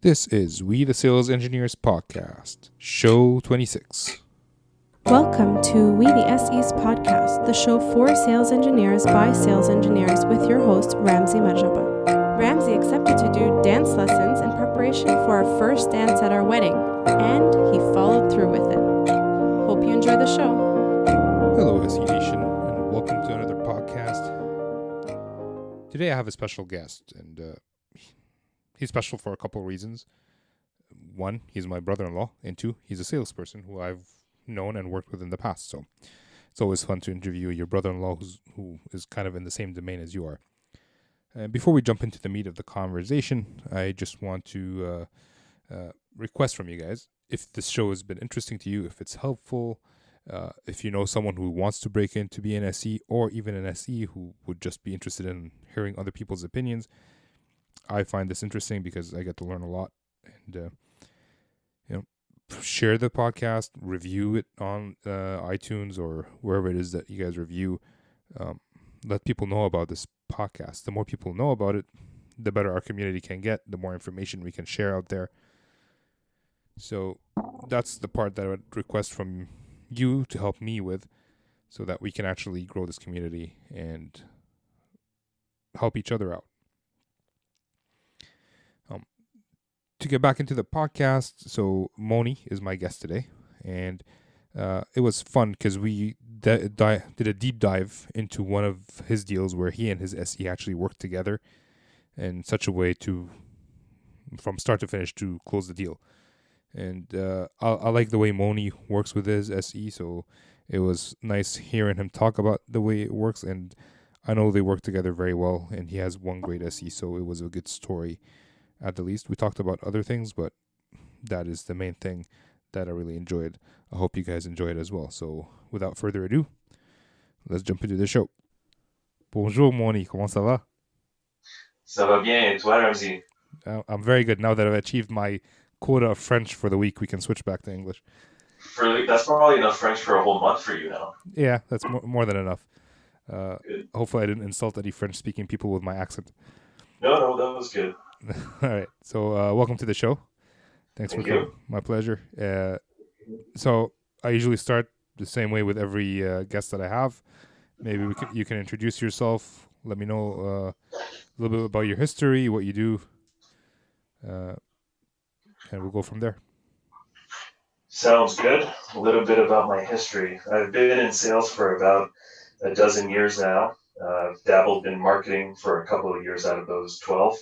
This is We the Sales Engineers Podcast, Show 26. Welcome to We the SEs Podcast, the show for sales engineers by sales engineers with your host, Ramsey Majaba. Ramsey accepted to do dance lessons in preparation for our first dance at our wedding, and he followed through with it. Hope you enjoy the show. Hello, SE Nation, and welcome to another podcast. Today I have a special guest, and he's special for a couple of reasons. One, he's my brother-in-law, and two, he's a salesperson who I've known and worked with in the past. So it's always fun to interview your brother-in-law who is kind of in the same domain as you are. Before we jump into the meat of the conversation, I just want to request from you guys, if this show has been interesting to you, if it's helpful, if you know someone who wants to break in to be an SE, or even an SE who would just be interested in hearing other people's opinions. I find this interesting because I get to learn a lot, and share the podcast, review it on iTunes or wherever it is that you guys review. Let people know about this podcast. The more people know about it, the better our community can get, the more information we can share out there. So that's the part that I would request from you to help me with, so that we can actually grow this community and help each other out. To get back into the podcast, so Moni is my guest today, and it was fun because we did a deep dive into one of his deals where he and his SE actually worked together in such a way to, from start to finish, to close the deal. And I like the way Moni works with his SE, so it was nice hearing him talk about the way it works, and I know they work together very well, and he has one great SE, so it was a good story. At the least, we talked about other things, but that is the main thing that I really enjoyed. I hope you guys enjoy it as well. So, without further ado, let's jump into the show. Bonjour, Moni. Comment ça va? Ça va bien, et toi, Ramsey? I'm very good. Now that I've achieved my quota of French for the week, we can switch back to English. That's probably enough French for a whole month for you now. Yeah, that's more than enough. Hopefully I didn't insult any French-speaking people with my accent. No, that was good. All right. So welcome to the show. Thanks for coming. My pleasure. So I usually start the same way with every guest that I have. Maybe you can introduce yourself. Let me know a little bit about your history, what you do, and we'll go from there. Sounds good. A little bit about my history. I've been in sales for about a dozen years now. I've dabbled in marketing for a couple of years out of those 12.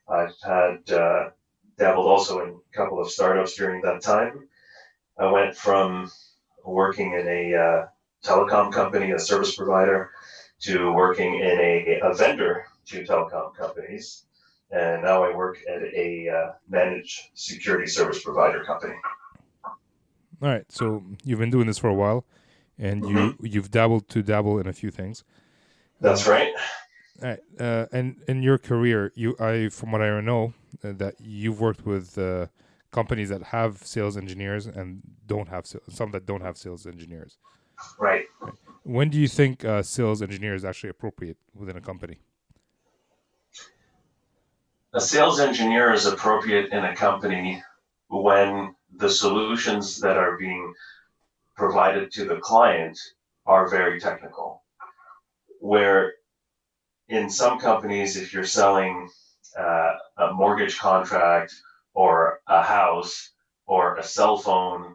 I've had dabbled also in a couple of startups during that time. I went from working in a telecom company, a service provider, to working in a vendor to telecom companies. And now I work at a managed security service provider company. All right. So you've been doing this for a while, and you've dabbled in a few things. That's right. All right. And in your career, from what I know, that you've worked with companies that have sales engineers and some that don't have sales engineers. Right. When do you think sales engineer is actually appropriate within a company? A sales engineer is appropriate in a company when the solutions that are being provided to the client are very technical. Where in some companies, if you're selling a mortgage contract or a house or a cell phone,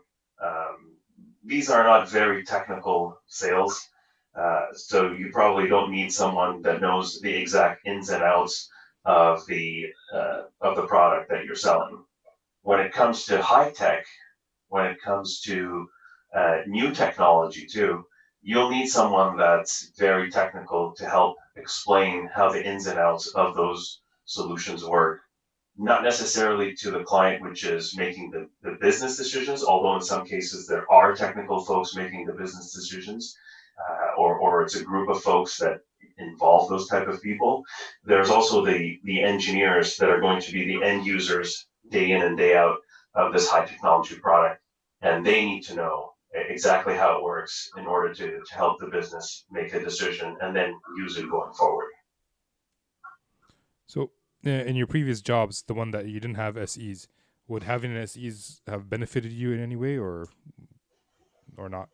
these are not very technical sales. So you probably don't need someone that knows the exact ins and outs of the product that you're selling. When it comes to high tech, when it comes to new technology too, you'll need someone that's very technical to help explain how the ins and outs of those solutions work. Not necessarily to the client, which is making the business decisions, although in some cases there are technical folks making the business decisions, or it's a group of folks that involve those type of people. There's also the engineers that are going to be the end users day in and day out of this high technology product, and they need to know exactly how it works in order to help the business make a decision and then use it going forward. So In your previous jobs, the one that you didn't have SEs, would having an SEs have benefited you in any way, or not?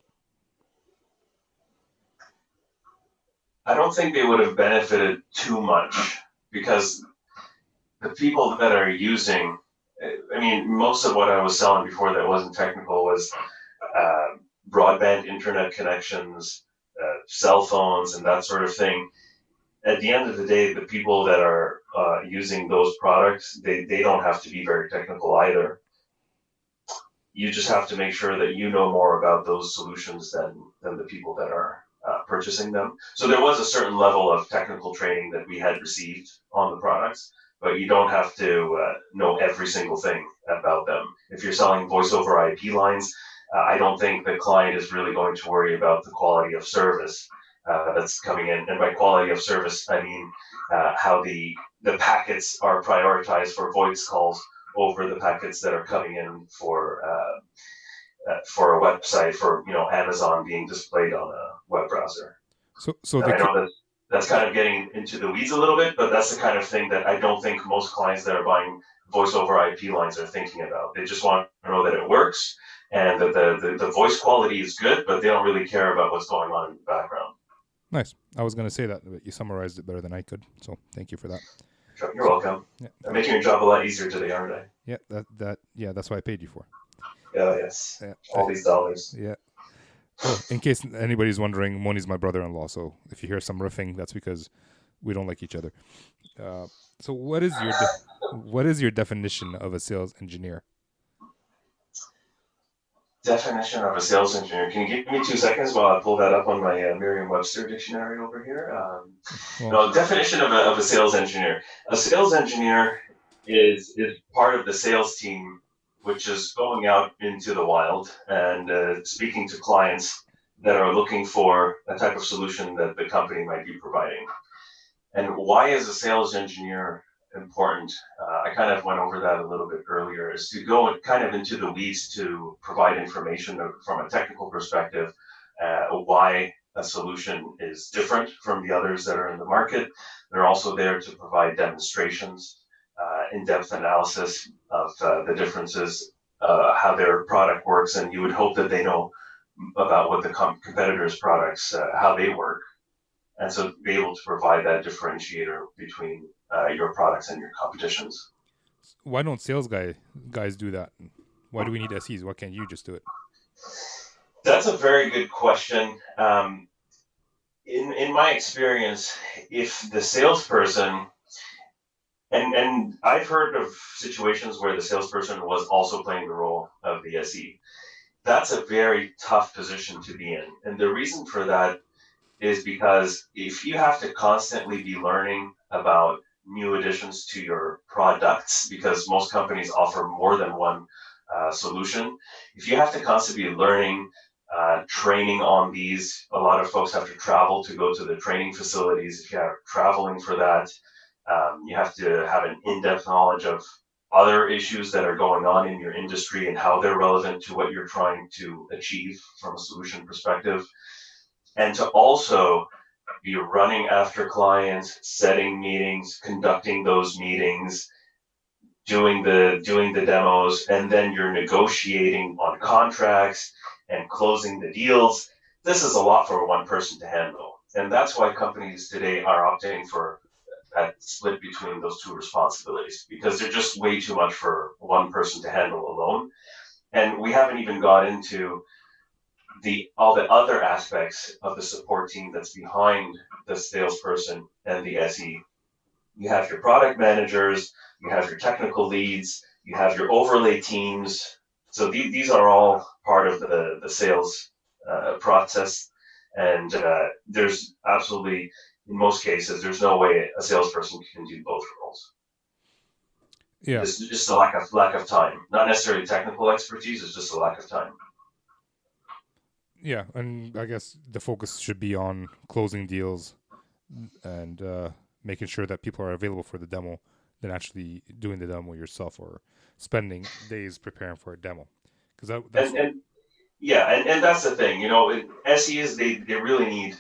I don't think they would have benefited too much because the people that are using, I mean, most of what I was selling before that wasn't technical was broadband internet connections, cell phones, and that sort of thing. At the end of the day, the people that are using those products, they don't have to be very technical either. You just have to make sure that you know more about those solutions than the people that are purchasing them. So there was a certain level of technical training that we had received on the products, but you don't have to know every single thing about them. If you're selling voice over IP lines, I don't think the client is really going to worry about the quality of service that's coming in. And by quality of service, I mean how the packets are prioritized for voice calls over the packets that are coming in for a website, for Amazon being displayed on a web browser. So And I know that that's kind of getting into the weeds a little bit, but that's the kind of thing that I don't think most clients that are buying voice over IP lines are thinking about. They just want to know that it works and that the voice quality is good, but they don't really care about what's going on in the background. Nice. I was going to say that, but you summarized it better than I could. So thank you for that. You're welcome. Yeah. I'm making your job a lot easier today, aren't I? Yeah, that's what I paid you for. Yeah, yes. Yeah. All these dollars. Yeah. Oh, in case anybody's wondering, Moni's my brother-in-law. So if you hear some riffing, that's because we don't like each other. So what is your definition of a sales engineer? Definition of a sales engineer. Can you give me 2 seconds while I pull that up on my Merriam-Webster dictionary over here? Definition of a sales engineer. A sales engineer is part of the sales team, which is going out into the wild and speaking to clients that are looking for a type of solution that the company might be providing. And why is a sales engineer important? I kind of went over that a little bit earlier, is to go kind of into the weeds to provide information from a technical perspective, why a solution is different from the others that are in the market. They're also there to provide demonstrations, in-depth analysis of the differences, how their product works, and you would hope that they know about what the competitors' products, how they work. And so be able to provide that differentiator between your products and your competitions. Why don't sales guys do that? Why do we need SEs? Why can't you just do it? That's a very good question. In my experience, if the salesperson, and I've heard of situations where the salesperson was also playing the role of the SE, that's a very tough position to be in. And the reason for that is because if you have to constantly be learning about new additions to your products, because most companies offer more than one solution, if you have to constantly be learning, training on these, a lot of folks have to travel to go to the training facilities. If you're traveling for that, you have to have an in-depth knowledge of other issues that are going on in your industry and how they're relevant to what you're trying to achieve from a solution perspective. And to also be running after clients, setting meetings, conducting those meetings, doing the demos, and then you're negotiating on contracts and closing the deals. This is a lot for one person to handle. And that's why companies today are opting for that split between those two responsibilities, because they're just way too much for one person to handle alone. And we haven't even got into all the other aspects of the support team that's behind the salesperson and the SE. You have your product managers, you have your technical leads, you have your overlay teams. So these are all part of the sales process. And there's absolutely, in most cases, there's no way a salesperson can do both roles. Yeah. It's just a lack of time. Not necessarily technical expertise, it's just a lack of time. Yeah, and I guess the focus should be on closing deals and making sure that people are available for the demo than actually doing the demo yourself or spending days preparing for a demo. Because that's and that's the thing. SEs, they really need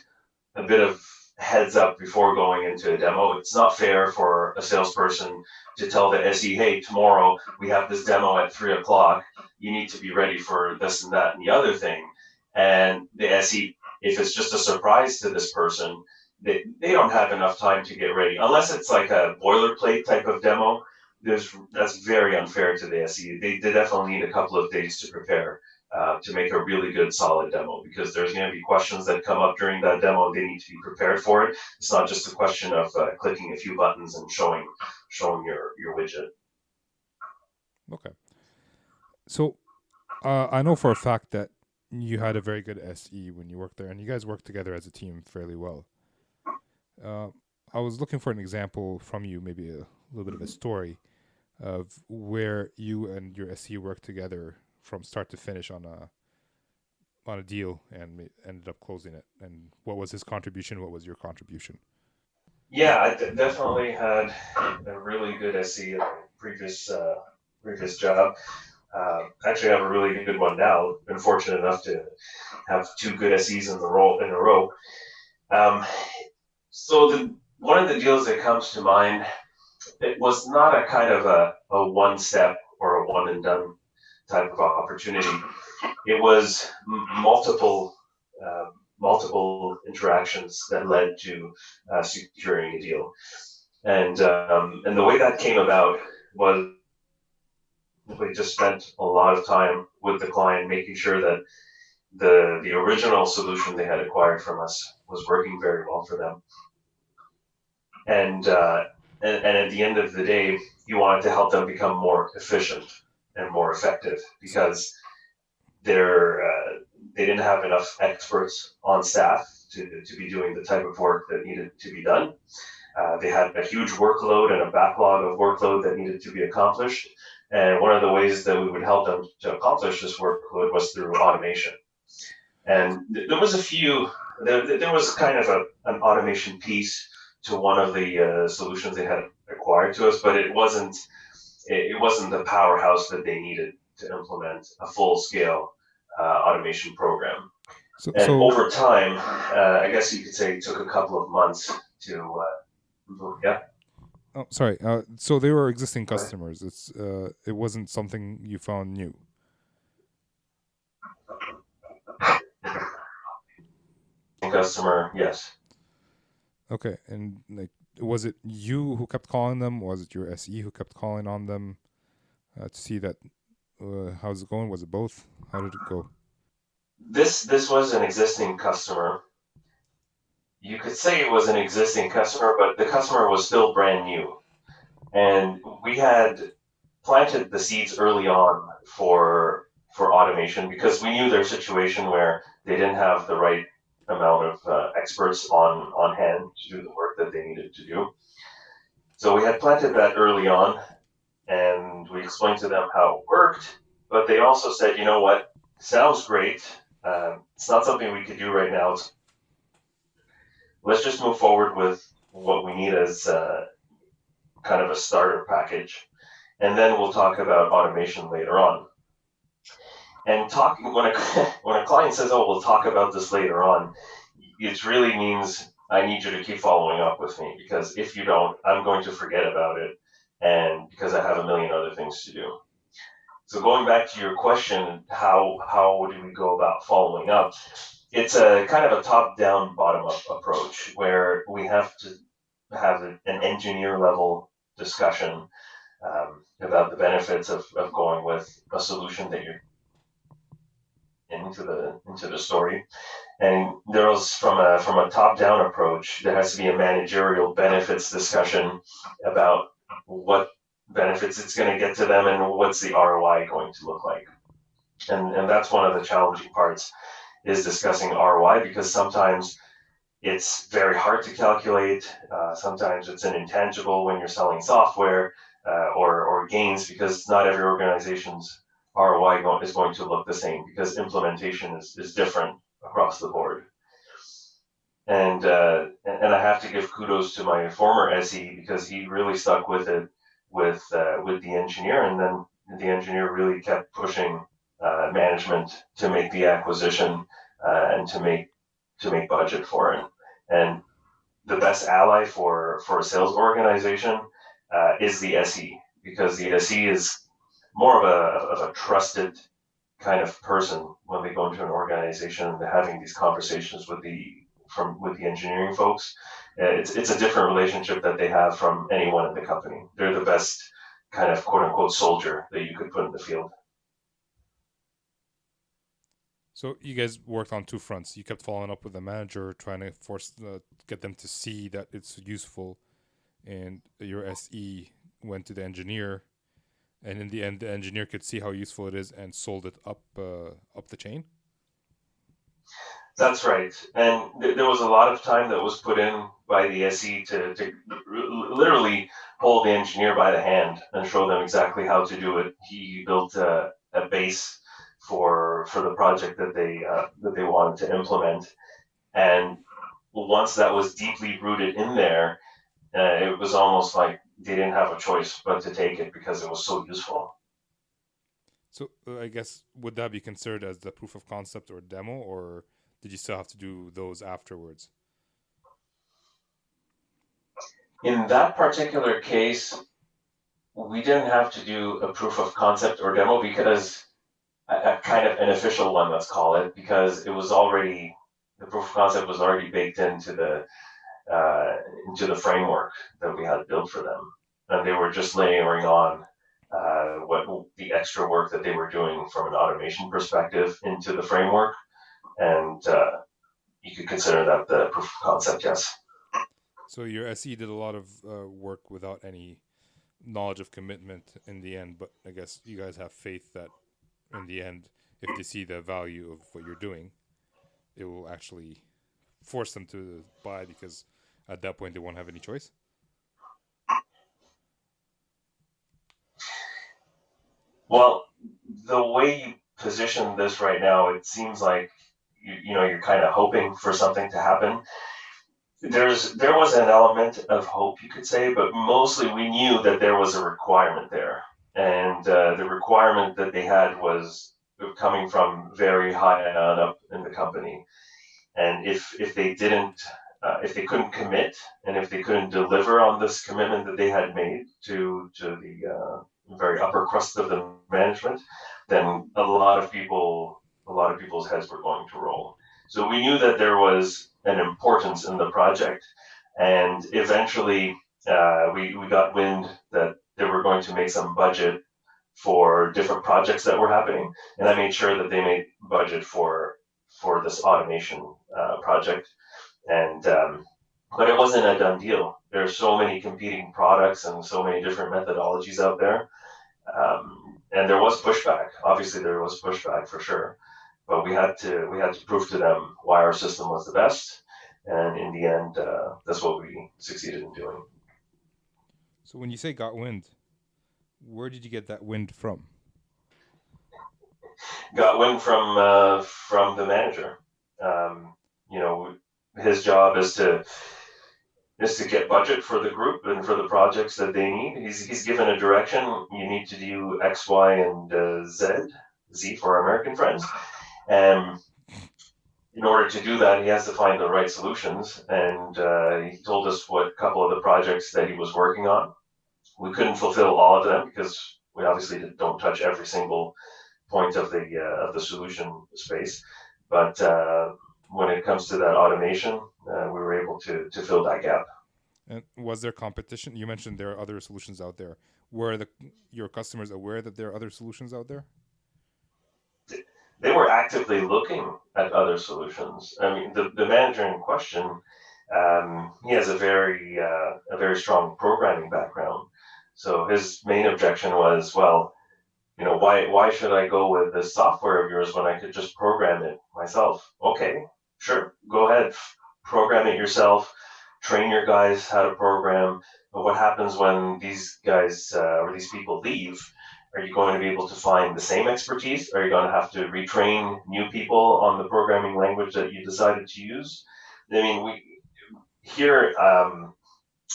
a bit of heads up before going into a demo. It's not fair for a salesperson to tell the SE, hey, tomorrow we have this demo at 3 o'clock. You need to be ready for this and that and the other thing. And the SE, if it's just a surprise to this person, they don't have enough time to get ready. Unless it's like a boilerplate type of demo, that's very unfair to the SE. They definitely need a couple of days to prepare. To make a really good solid demo, because there's going to be questions that come up during that demo. They need to be prepared for it. It's not just a question of clicking a few buttons and showing your widget. Okay. So I know for a fact that you had a very good SE when you worked there, and you guys worked together as a team fairly well. I was looking for an example from you, maybe a little bit of a story of where you and your SE worked together from start to finish on a deal and ended up closing it. And what was his contribution? What was your contribution? Yeah, I definitely had a really good SE in my previous job. Actually, I have a really good one now. Been fortunate enough to have two good SEs in a row. Um, so one of the deals that comes to mind, it was not a kind of a one step or a one and done type of opportunity. It was uh, multiple interactions that led to securing a deal, and the way that came about was we just spent a lot of time with the client, making sure that the original solution they had acquired from us was working very well for them, and uh, and at the end of the day, you wanted to help them become more efficient and more effective, because they're they didn't have enough experts on staff to be doing the type of work that needed to be done. They had a huge workload and a backlog of workload that needed to be accomplished. And one of the ways that we would help them to accomplish this workload was through automation. And there was there was kind of an automation piece to one of the solutions they had acquired to us, but it wasn't the powerhouse that they needed to implement a full scale automation program. And So over time, I guess you could say it took a couple of months to yeah. oh, sorry. So they were existing customers. It wasn't something you found new. Customer, yes. Okay, and like, was it you who kept calling them? Was it your SE who kept calling on them to see that how's it going? Was it both? How did it go? This was an existing customer. You could say it was an existing customer, but the customer was still brand new. And we had planted the seeds early on for automation, because we knew their situation where they didn't have the right amount of experts on hand to do the work that they needed to do. So we had planted that early on, and we explained to them how it worked. But they also said, you know what, sounds great. It's not something we could do right now. Let's just move forward with what we need as kind of a starter package, and then we'll talk about automation later on. And talking when a when a client says, "Oh, we'll talk about this later on," it really means I need you to keep following up with me, because if you don't, I'm going to forget about it, and because I have a million other things to do. So going back to your question, how do we go about following up? It's a kind of a top-down, bottom-up approach, where we have to have an engineer level discussion about the benefits of going with a solution that you're into the story. And there was from a top-down approach, there has to be a managerial benefits discussion about what benefits it's going to get to them and what's the ROI going to look like. And that's one of the challenging parts, is discussing ROI, because sometimes it's very hard to calculate. Sometimes it's an intangible when you're selling software, or gains, because not every organization's ROI is going to look the same, because implementation is different across the board. And I have to give kudos to my former SE, because he really stuck with it with the engineer, and then the engineer really kept pushing management to make the acquisition, and to make budget for it. And the best ally for a sales organization is the SE, because the SE is more of a trusted kind of person when they go into an organization, having these conversations with the engineering folks. It's a different relationship that they have from anyone in the company. They're the best kind of quote unquote soldier that you could put in the field. So you guys worked on two fronts. You kept following up with the manager, trying to get them to see that it's useful, and your SE went to the engineer, and in the end, the engineer could see how useful it is and sold it up the chain. That's right. And there was a lot of time that was put in by the SE to literally hold the engineer by the hand and show them exactly how to do it. He built a base for the project that they wanted to implement. And once that was deeply rooted in there, it was almost like they didn't have a choice but to take it because it was so useful. So I guess would that be considered as the proof of concept or demo, or did you still have to do those afterwards? In that particular case, we didn't have to do a proof of concept or demo, because a kind of an official one, let's call it, because the proof of concept was already baked into the framework that we had built for them, and they were just layering on what the extra work that they were doing from an automation perspective into the framework, and you could consider that the proof of concept, yes. So your SE did a lot of work without any knowledge of commitment in the end, but I guess you guys have faith that in the end, if they see the value of what you're doing, it will actually force them to buy, because at that point they won't have any choice. Well, the way you position this right now, it seems like you're kind of hoping for something to happen. There was an element of hope, you could say, but mostly we knew that there was a requirement there, and the requirement that they had was coming from very high on up in the company. And if they didn't, if they couldn't commit, and if they couldn't deliver on this commitment that they had made to the very upper crust of the management, then a lot of people's heads were going to roll. So we knew that there was an importance in the project, and eventually we got wind that they were going to make some budget for different projects that were happening, and I made sure that they made budget for this automation project. And but it wasn't a done deal. There's so many competing products and so many different methodologies out there, and there was pushback. Obviously, there was pushback for sure, but we had to prove to them why our system was the best, and in the end, that's what we succeeded in doing. So when you say got wind, where did you get that wind from? Got wind from the manager. You know, his job is to get budget for the group and for the projects that they need. He's given a direction. You need to do X, Y, and Z for our American friends. And in order to do that, he has to find the right solutions. And he told us what couple of the projects that he was working on. We couldn't fulfill all of them because we obviously don't touch every single point of the solution space. But when it comes to that automation, we were able to fill that gap. And was there competition? You mentioned there are other solutions out there. Were your customers aware that there are other solutions out there? They were actively looking at other solutions. I mean, the manager in question, he has a very strong programming background. So his main objection was, well, why should I go with this software of yours when I could just program it myself? Okay, sure, go ahead, program it yourself, train your guys how to program. But what happens when these guys or these people leave? Are you going to be able to find the same expertise? Are you going to have to retrain new people on the programming language that you decided to use? I mean,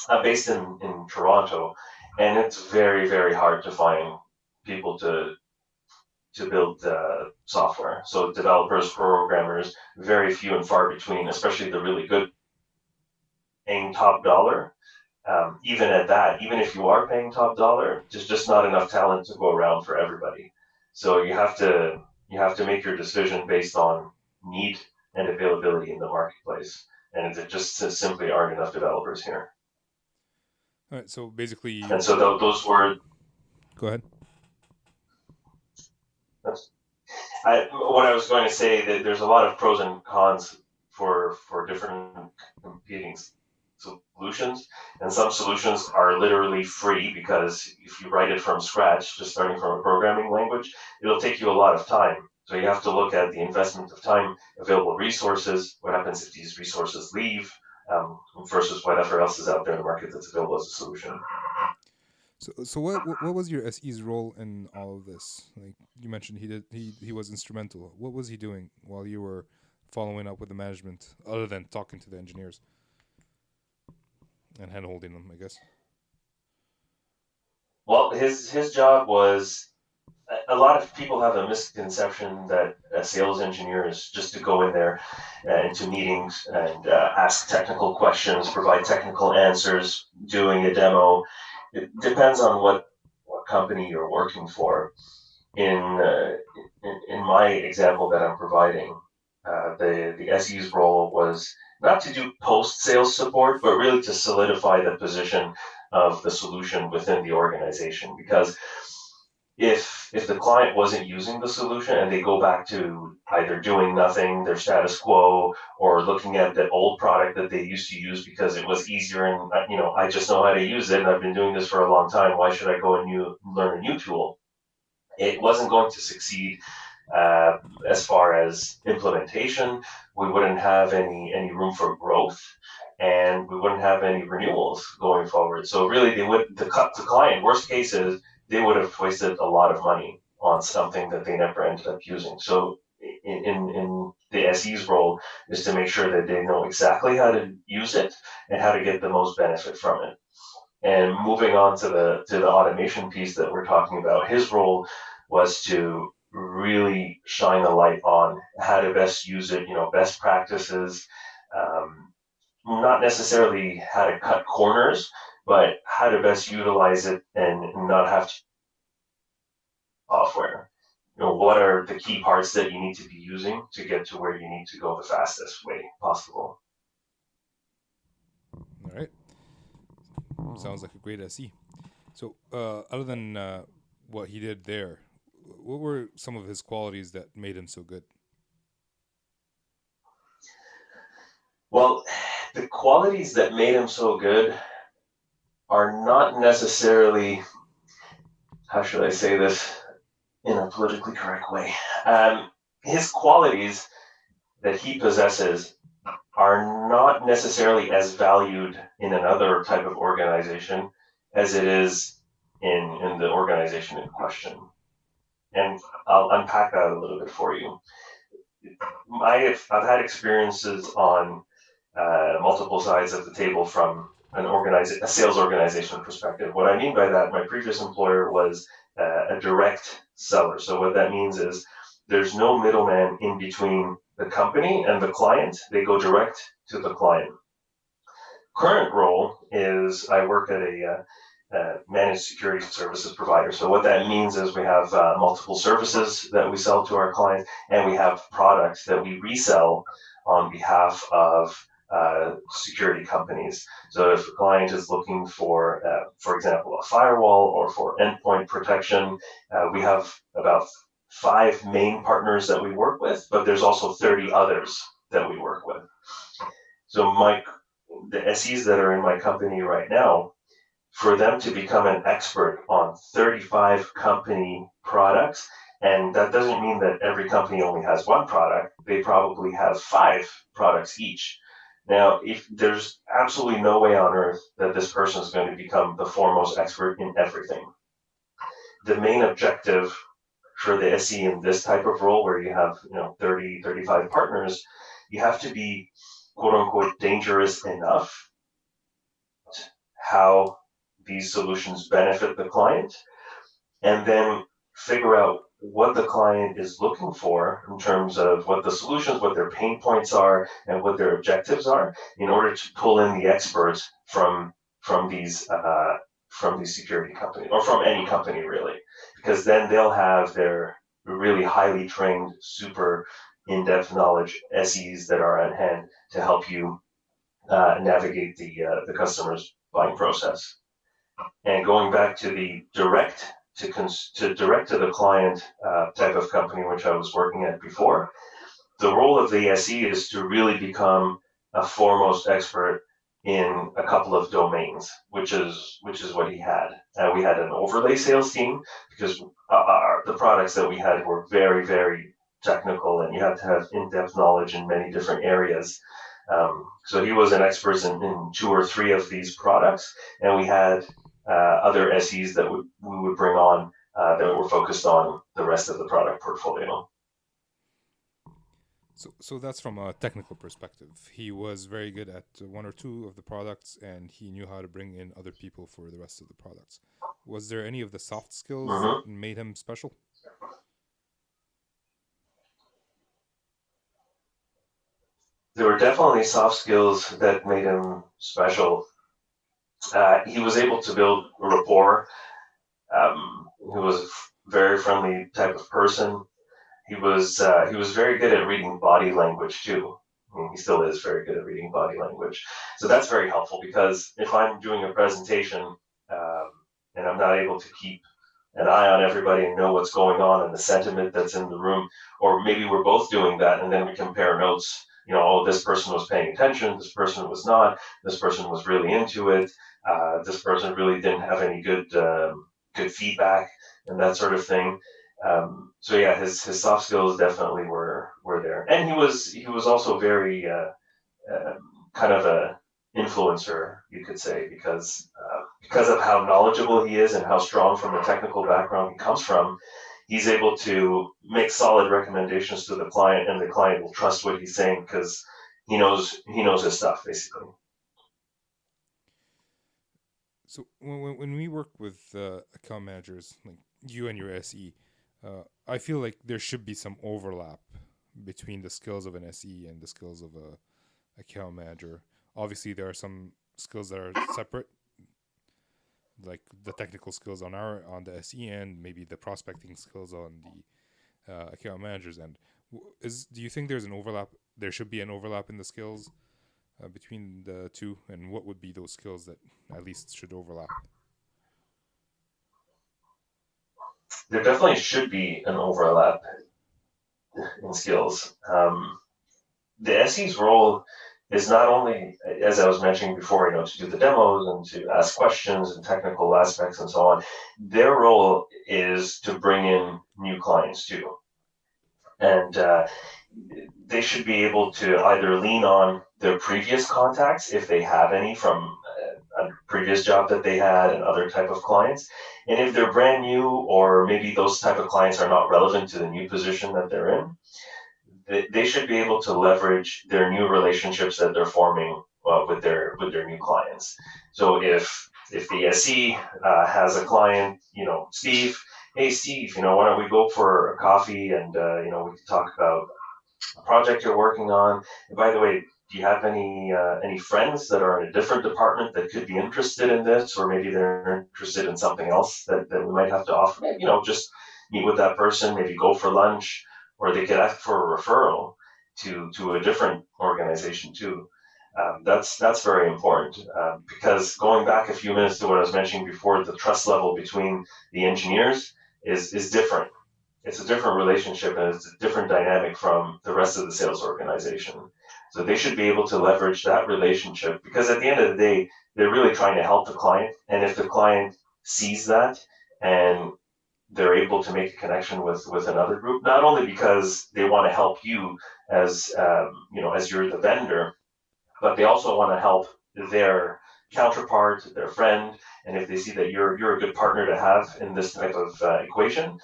I'm based in Toronto, and it's very, very hard to find people to build software. So developers, programmers, very few and far between, especially the really good. paying top dollar, even at that, even if you are paying top dollar, there's just not enough talent to go around for everybody. So you have to make your decision based on need and availability in the marketplace, and there just simply aren't enough developers here. All right. So basically, And so those were. go ahead. What I was going to say, that there's a lot of pros and cons for different competing solutions, and some solutions are literally free because if you write it from scratch, just starting from a programming language, it'll take you a lot of time. So you have to look at the investment of time, available resources, what happens if these resources leave, versus whatever else is out there in the market that's available as a solution. So what was your SE's role in all of this? Like you mentioned, he was instrumental. What was he doing while you were following up with the management, other than talking to the engineers and hand holding them, I guess? Well, his job was, a lot of people have a misconception that a sales engineer is just to go in there into meetings and ask technical questions, provide technical answers, doing a demo. It depends on what company you're working for. In my example that I'm providing, the SE's role was not to do post sales support, but really to solidify the position of the solution within the organization. Because if the client wasn't using the solution and they go back to either doing nothing, their status quo, or looking at the old product that they used to use because it was easier and I just know how to use it and I've been doing this for a long time, why should I go and learn a new tool? It wasn't going to succeed. As far as implementation, we wouldn't have any room for growth, and we wouldn't have any renewals going forward. So really, the client, worst case is they would have wasted a lot of money on something that they never ended up using. So in the SE's role is to make sure that they know exactly how to use it and how to get the most benefit from it. And moving on to the automation piece that we're talking about, his role was to really shine a light on how to best use it, best practices, not necessarily how to cut corners, but how to best utilize it and not have to software. What are the key parts that you need to be using to get to where you need to go the fastest way possible. All right. Sounds like a great SE. So, other than what he did there, what were some of his qualities that made him so good? Well, the qualities that made him so good are not necessarily, how should I say this in a politically correct way? His qualities that he possesses are not necessarily as valued in another type of organization as it is in the organization in question. And I'll unpack that a little bit for you. I've had experiences on multiple sides of the table from a sales organization perspective. What I mean by that, my previous employer was a direct seller. So what that means is there's no middleman in between the company and the client. They go direct to the client. Current role is I work at a managed security services provider. So what that means is we have multiple services that we sell to our clients, and we have products that we resell on behalf of security companies. So if a client is looking for example, a firewall or for endpoint protection, we have about 5 main partners that we work with, but there's also 30 others that we work with. So the SEs that are in my company right now, for them to become an expert on 35 company products, and that doesn't mean that every company only has one product, they probably have 5 products each. Now, if there's absolutely no way on earth that this person is going to become the foremost expert in everything. The main objective for the SE in this type of role, where you have 30, 35 partners, you have to be quote unquote dangerous enough how these solutions benefit the client, and then figure out what the client is looking for in terms of what the solutions, what their pain points are, and what their objectives are, in order to pull in the experts from these from these security companies or from any company really, because then they'll have their really highly trained, super in-depth knowledge SEs that are on hand to help you navigate the customer's buying process. And going back to the direct to the client type of company, which I was working at before, the role of the SE is to really become a foremost expert in a couple of domains, which is what he had. We had an overlay sales team because the products that we had were very, very technical, and you had to have in-depth knowledge in many different areas. So he was an expert in two or three of these products, and we had other SEs that we would bring on that were focused on the rest of the product portfolio. So that's from a technical perspective. He was very good at one or two of the products, and he knew how to bring in other people for the rest of the products. Was there any of the soft skills Mm-hmm. that made him special? There were definitely soft skills that made him special. He was able to build rapport. He was a very friendly type of person. He was very good at reading body language too. I mean, he still is very good at reading body language. So that's very helpful, because if I'm doing a presentation and I'm not able to keep an eye on everybody and know what's going on and the sentiment that's in the room, or maybe we're both doing that and then we compare notes. Oh, this person was paying attention, this person was not, this person was really into it, this person really didn't have any good feedback and that sort of thing. So yeah, his soft skills definitely were there, and he was also very kind of a influencer, you could say, because of how knowledgeable he is and how strong from a technical background he comes from. He's able to make solid recommendations to the client, and the client will trust what he's saying because he knows his stuff basically. So when we work with account managers like you and your SE, I feel like there should be some overlap between the skills of an SE and the skills of a account manager. Obviously, there are some skills that are separate, like the technical skills on the SE end, maybe the prospecting skills on the account managers end. Do you think there's an overlap? There should be an overlap in the skills between the two, and what would be those skills that at least should overlap? There definitely should be an overlap in skills. The SE's role is not only, as I was mentioning before, to do the demos and to ask questions and technical aspects and so on. Their role is to bring in new clients too, and they should be able to either lean on their previous contacts if they have any from a previous job that they had and other type of clients, and if they're brand new or maybe those type of clients are not relevant to the new position that they're in, they should be able to leverage their new relationships that they're forming with their new clients. So if the SE has a client, Steve, hey Steve, why don't we go for a coffee and we can talk about a project you're working on. And by the way, do you have any friends that are in a different department that could be interested in this, or maybe they're interested in something else that we might have to offer? Maybe, just meet with that person, maybe go for lunch, or they could ask for a referral to a different organization too. That's very important, because going back a few minutes to what I was mentioning before, the trust level between the engineers is different. It's a different relationship, and it's a different dynamic from the rest of the sales organization. So they should be able to leverage that relationship, because at the end of the day, they're really trying to help the client. And if the client sees that and they're able to make a connection with another group, not only because they want to help you as you're the vendor, but they also want to help their counterpart, their friend, and if they see that you're a good partner to have in this type of equation,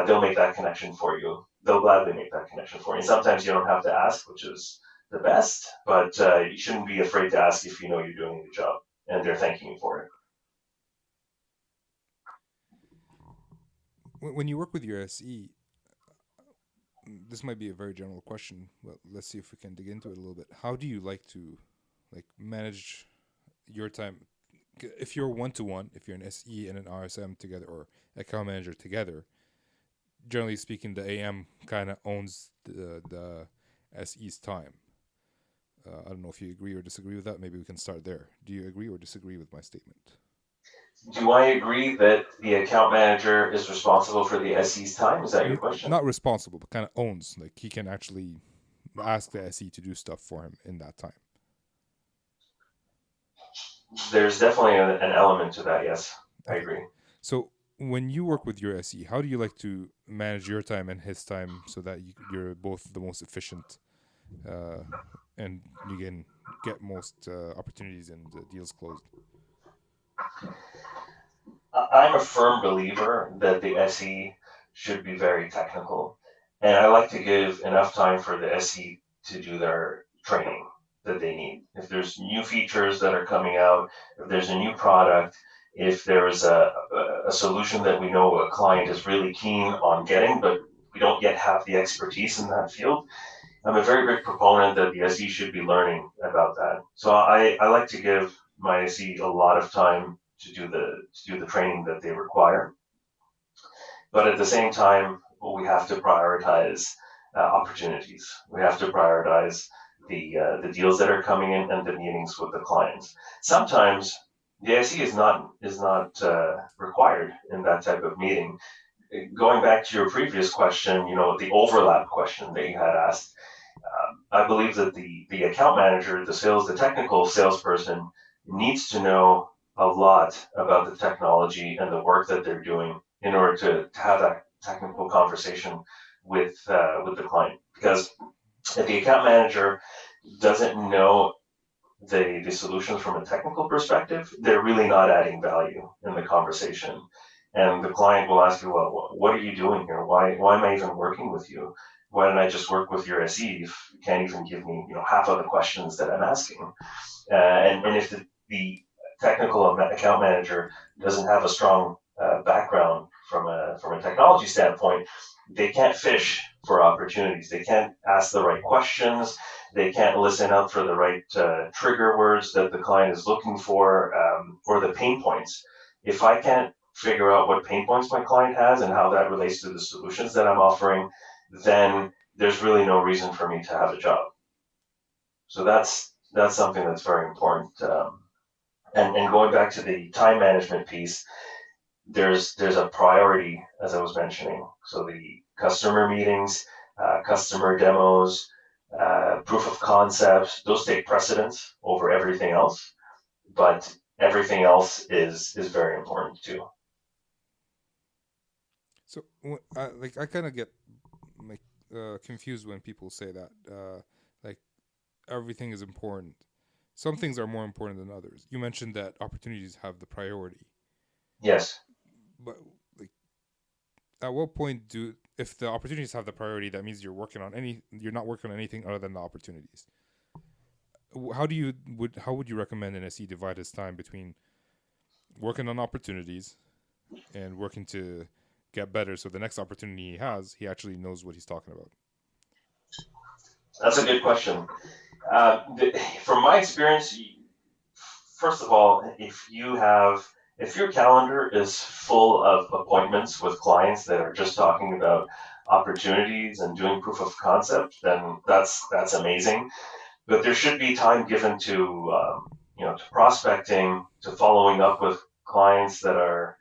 they'll make that connection for you. They'll gladly make that connection for you. And sometimes you don't have to ask, which is the best, but you shouldn't be afraid to ask if you know you're doing a good job and they're thanking you for it. When you work with your SE, this might be a very general question, but let's see if we can dig into it a little bit. How do you like to manage your time? If you're one to one, if you're an SE and an RSM together or account manager together, generally speaking, the AM kind of owns the SE's time. I don't know if you agree or disagree with that. Maybe we can start there. Do you agree or disagree with my statement? Do I agree that the account manager is responsible for the SE's time? Is that your question? Not responsible, but kind of owns. Like he can actually ask the SE to do stuff for him in that time. There's definitely an element to that, yes. I agree. So when you work with your SE, how do you like to manage your time and his time so that you're both the most efficient and you can get most opportunities and deals closed? I'm a firm believer that the SE should be very technical, and I like to give enough time for the SE to do their training that they need. If there's new features that are coming out, if there's a new product, if there's a solution that we know a client is really keen on getting, but we don't yet have the expertise in that field, I'm a very big proponent that the SE should be learning about that. So I like to give my SE a lot of time to do the training that they require. But at the same time, we have to prioritize opportunities. We have to prioritize the deals that are coming in and the meetings with the clients. Sometimes the SE is not required in that type of meeting. Going back to your previous question, the overlap question that you had asked, I believe that the account manager, the technical salesperson needs to know a lot about the technology and the work that they're doing in order to have that technical conversation with the client. Because if the account manager doesn't know the solutions from a technical perspective, they're really not adding value in the conversation. And the client will ask you, well, what are you doing here? Why am I even working with you? Why don't I just work with your SE if you can't even give me half of the questions that I'm asking? And if the technical account manager doesn't have a strong background from a technology standpoint, they can't fish for opportunities. They can't ask the right questions. They can't listen out for the right trigger words that the client is looking for, or the pain points. If I can't figure out what pain points my client has and how that relates to the solutions that I'm offering, then there's really no reason for me to have a job. So that's something that's very important. And going back to the time management piece, there's a priority, as I was mentioning. So the customer meetings, customer demos, proof of concepts, those take precedence over everything else. But everything else is very important too. So I kind of get confused when people say that like everything is important. Some things are more important than others. You mentioned that opportunities have the priority. Yes. But at what point if the opportunities have the priority, that means you're not working on anything other than the opportunities. How would you recommend an SE divide his time between working on opportunities and working to get better, so the next opportunity he actually knows what he's talking about? That's a good question. From my experience, first of all, if your calendar is full of appointments with clients that are just talking about opportunities and doing proof of concept, then that's amazing. But there should be time given to prospecting, to following up with clients that are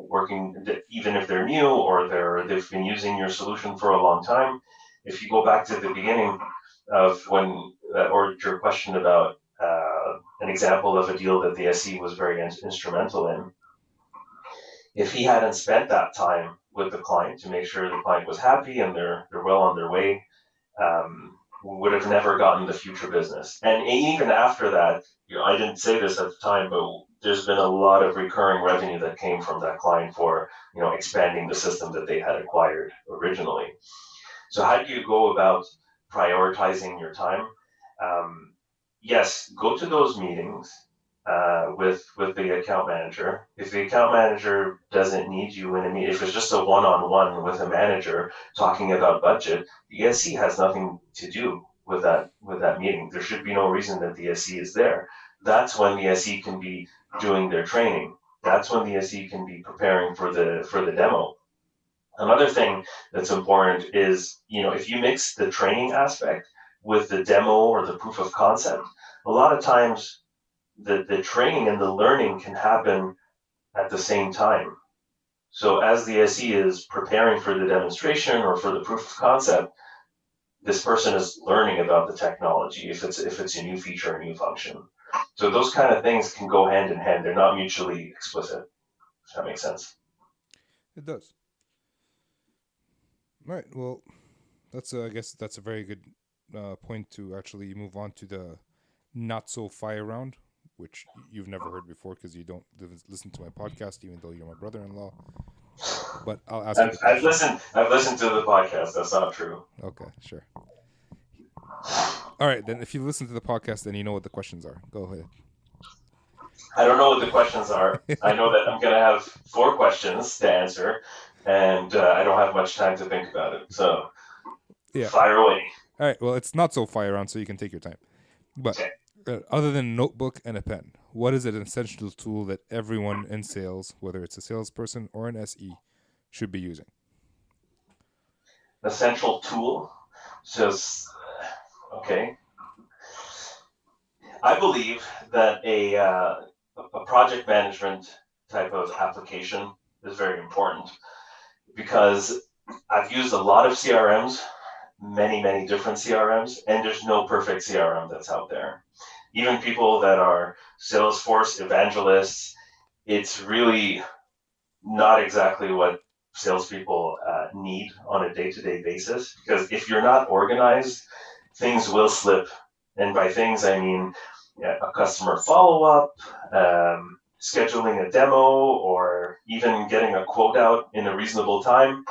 working, even if they're new or they've been using your solution for a long time. If you go back to the beginning of or your question about an example of a deal that the SE was very instrumental in, if he hadn't spent that time with the client to make sure the client was happy and they're well on their way, would have never gotten the future business. And even after that, I didn't say this at the time, but there's been a lot of recurring revenue that came from that client for expanding the system that they had acquired originally. So how do you go about prioritizing your time? Yes, go to those meetings, with the account manager. If the account manager doesn't need you in a meeting, if it's just a one-on-one with a manager talking about budget, the SE has nothing to do with that meeting. There should be no reason that the SE is there. That's when the SE can be doing their training. That's when the SE can be preparing for the demo. Another thing that's important is, if you mix the training aspect with the demo or the proof of concept, a lot of times the training and the learning can happen at the same time. So as the SE is preparing for the demonstration or for the proof of concept, this person is learning about the technology if it's a new feature, a new function. So those kind of things can go hand in hand. They're not mutually explicit. If that makes sense. It does. All right. Well, I guess that's a very good point to actually move on to the not so fire round, which you've never heard before because you don't listen to my podcast, even though you're my brother-in-law. But I'll ask you the question. I've listened to the podcast. That's not true. Okay, sure. All right, then if you listen to the podcast, then you know what the questions are. Go ahead. I don't know what the questions are. I know that I'm going to have 4 questions to answer, and I don't have much time to think about it. So, Yeah. fire away. All right. Well, it's not so fire round, so you can take your time. But other than a notebook and a pen, what is an essential tool that everyone in sales, whether it's a salesperson or an SE, should be using? Essential tool? Just, okay. I believe that a project management type of application is very important because I've used a lot of CRMs, many different CRMs, and there's no perfect CRM that's out there. Even people that are Salesforce evangelists, it's really not exactly what salespeople need on a day-to-day basis. Because if you're not organized, things will slip. And by things, I mean a customer follow-up, scheduling a demo, or even getting a quote out in a reasonable time.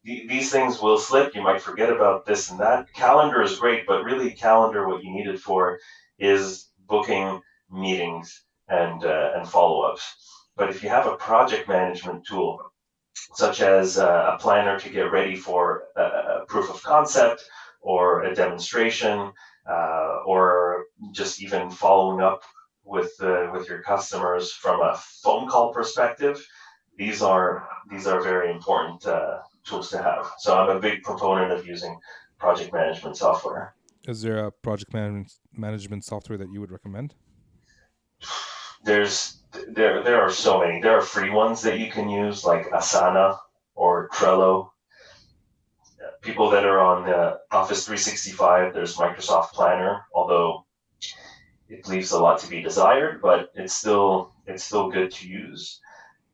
These things will slip. You might forget about this and that. Calendar is great, but really calendar, what you need it for is booking meetings and follow-ups. But if you have a project management tool, such as a planner to get ready for a proof of concept or a demonstration, or just even following up with your customers from a phone call perspective, these are very important tools to have. So I'm a big proponent of using project management software. Is there a project management software that you would recommend? There are so many. There are free ones that you can use, like Asana or Trello. People that are on Office 365, there's Microsoft Planner, although it leaves a lot to be desired, but it's still good to use.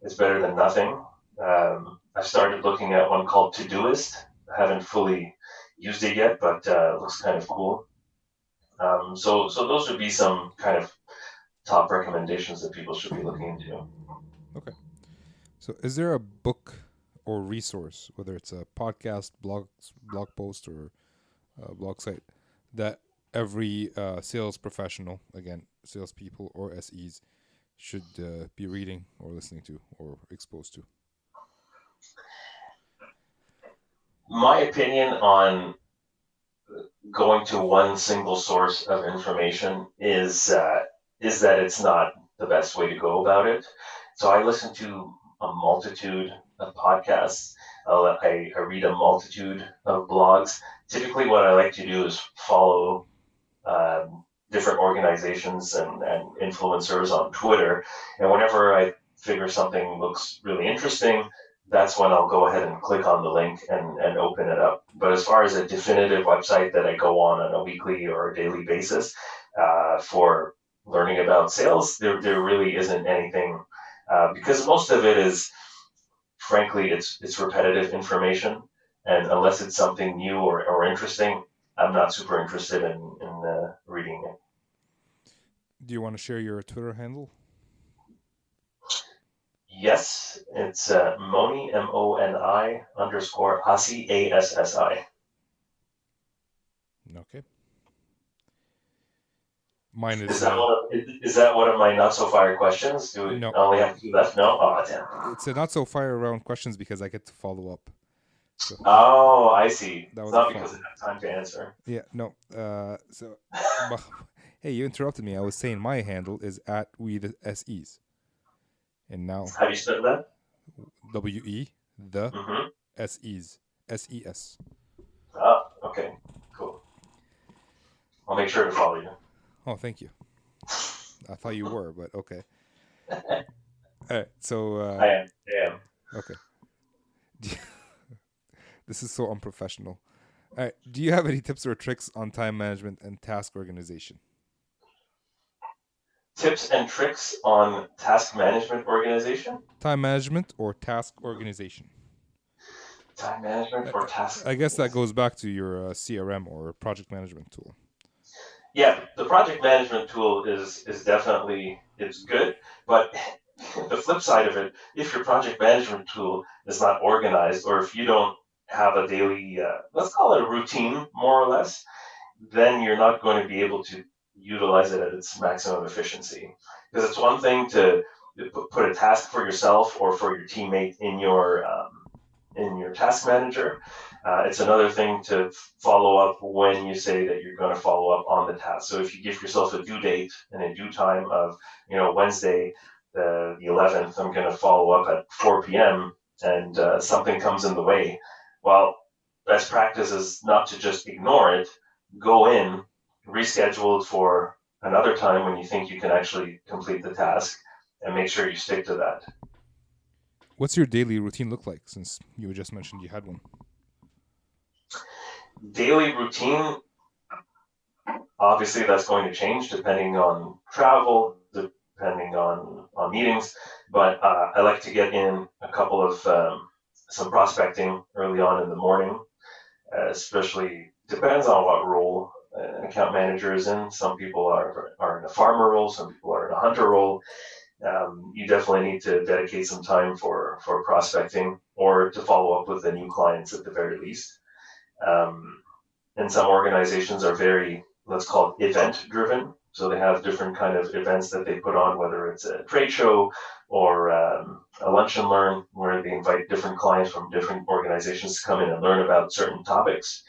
It's better than nothing. I started looking at one called Todoist. I haven't fully used it yet, but it looks kind of cool. So those would be some kind of top recommendations that people should be looking into. Okay. So is there a book or resource, whether it's a podcast, blog post, or a blog site, that every sales professional, again, salespeople or SEs, should be reading or listening to or exposed to? My opinion on going to one single source of information is that it's not the best way to go about it. So I listen to a multitude of podcasts. I read a multitude of blogs. Typically, what I like to do is follow different organizations and influencers on Twitter. And whenever I figure something looks really interesting, that's when I'll go ahead and click on the link and open it up. But as far as a definitive website that I go on a weekly or a daily basis for learning about sales, there really isn't anything, because most of it is, frankly, it's repetitive information. And unless it's something new or interesting, I'm not super interested in reading it. Do you want to share your Twitter handle? Yes, it's Moni, MONI _ Assi, ASSI. Okay. Mine Is is that one of my not so fire questions? Do we no. only have two left? No. Oh damn. It's a not so fire around questions because I get to follow up. So Oh, I see. that It's was a not fun. because I have time to answer. Yeah, no. So, but, hey, you interrupted me. I was saying my handle is at we the SEs, and now How do you spell that? WE the Mm-hmm. SEs SES. Ah, okay, cool. I'll make sure to follow you. Oh, thank you. I thought you were, but okay. All right. So I am. I am. okay. This is so unprofessional. All right. Do you have any tips or tricks on time management and task organization? Tips and tricks on task management organization? Time management or task organization? Time management or task I guess that organization? goes back to your CRM or project management tool. Yeah, the project management tool is definitely it's good, but the flip side of it, if your project management tool is not organized, or if you don't have a daily, let's call it a routine, more or less, then you're not going to be able to utilize it at its maximum efficiency. Because it's one thing to put a task for yourself or for your teammate in your task manager. It's another thing to follow up when you say that you're going to follow up on the task. So if you give yourself a due date and a due time of, Wednesday, the 11th, I'm going to follow up at 4 p.m. and something comes in the way. Well, best practice is not to just ignore it, go in, reschedule it for another time when you think you can actually complete the task, and make sure you stick to that. What's your daily routine look like? Since you just mentioned you had one. Daily routine, obviously, that's going to change depending on travel, depending on meetings. But I like to get in a couple of some prospecting early on in the morning, especially depends on what role an account manager is in. Some people are in a farmer role, some people are in a hunter role. You definitely need to dedicate some time for prospecting or to follow up with the new clients at the very least. Um, and some organizations are very, let's call it, event driven. So they have different kind of events that they put on, whether it's a trade show or a lunch and learn, where they invite different clients from different organizations to come in and learn about certain topics.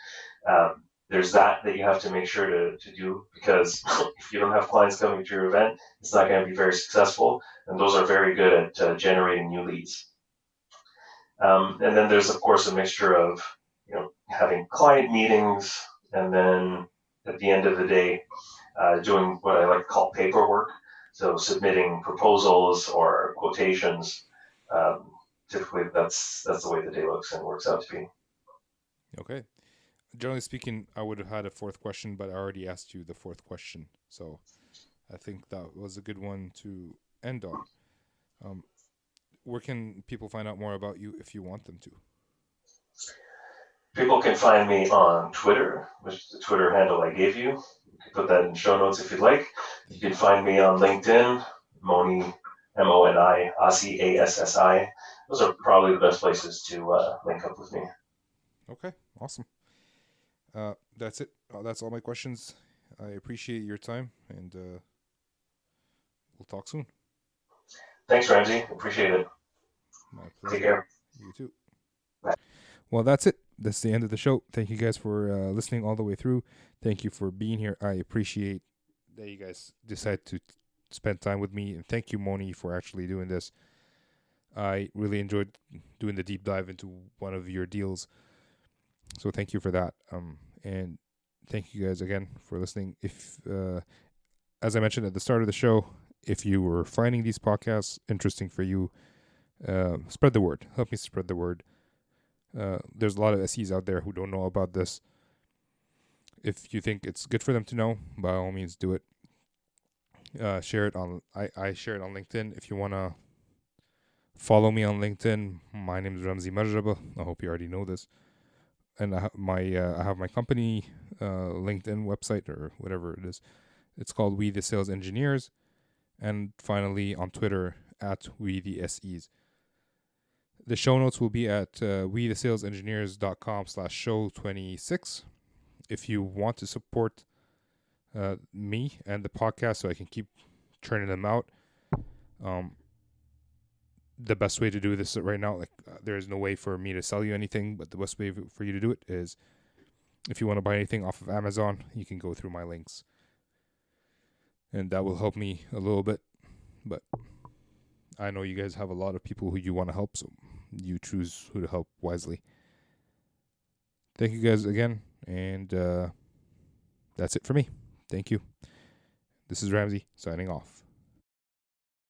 There's that you have to make sure to do, because if you don't have clients coming to your event, it's not going to be very successful. And those are very good at generating new leads. And then there's, of course, a mixture of, having client meetings, and then at the end of the day, doing what I like to call paperwork. So submitting proposals or quotations. Um, Typically, that's the way the day looks and works out to be. Okay. Generally speaking, I would have had a fourth question, but I already asked you the fourth question. So I think that was a good one to end on. Where can people find out more about you if you want them to? People can find me on Twitter, which is the Twitter handle I gave you. You can put that in show notes if you'd like. You can find me on LinkedIn, Moni, Moni, Assi, Assi. Those are probably the best places to link up with me. Okay, awesome. That's it. That's all my questions. I appreciate your time, and we'll talk soon. Thanks, Ramsey. Appreciate it. My pleasure. Take care. You too. Bye. Well, that's it. That's the end of the show. Thank you guys for listening all the way through. Thank you for being here. I appreciate that you guys decide to spend time with me. And thank you, Moni, for actually doing this. I really enjoyed doing the deep dive into one of your deals. So thank you for that. And thank you guys again for listening. If, as I mentioned at the start of the show, if you were finding these podcasts interesting for you, spread the word. Help me spread the word. There's a lot of SEs out there who don't know about this. If you think it's good for them to know, by all means, do it. Share it on. I share it on LinkedIn. If you wanna follow me on LinkedIn, my name is Ramzi Marjaba. I hope you already know this. And I have my company LinkedIn website or whatever it is. It's called We the Sales Engineers. And finally on Twitter at We the SEs. The show notes will be at wethesalesengineers.com/show26. If you want to support me and the podcast so I can keep churning them out. The best way to do this right now, there is no way for me to sell you anything, but the best way for you to do it is if you want to buy anything off of Amazon, you can go through my links. And that will help me a little bit. But I know you guys have a lot of people who you want to help, so you choose who to help wisely. Thank you guys again, and that's it for me. Thank you. This is Ramsey, signing off.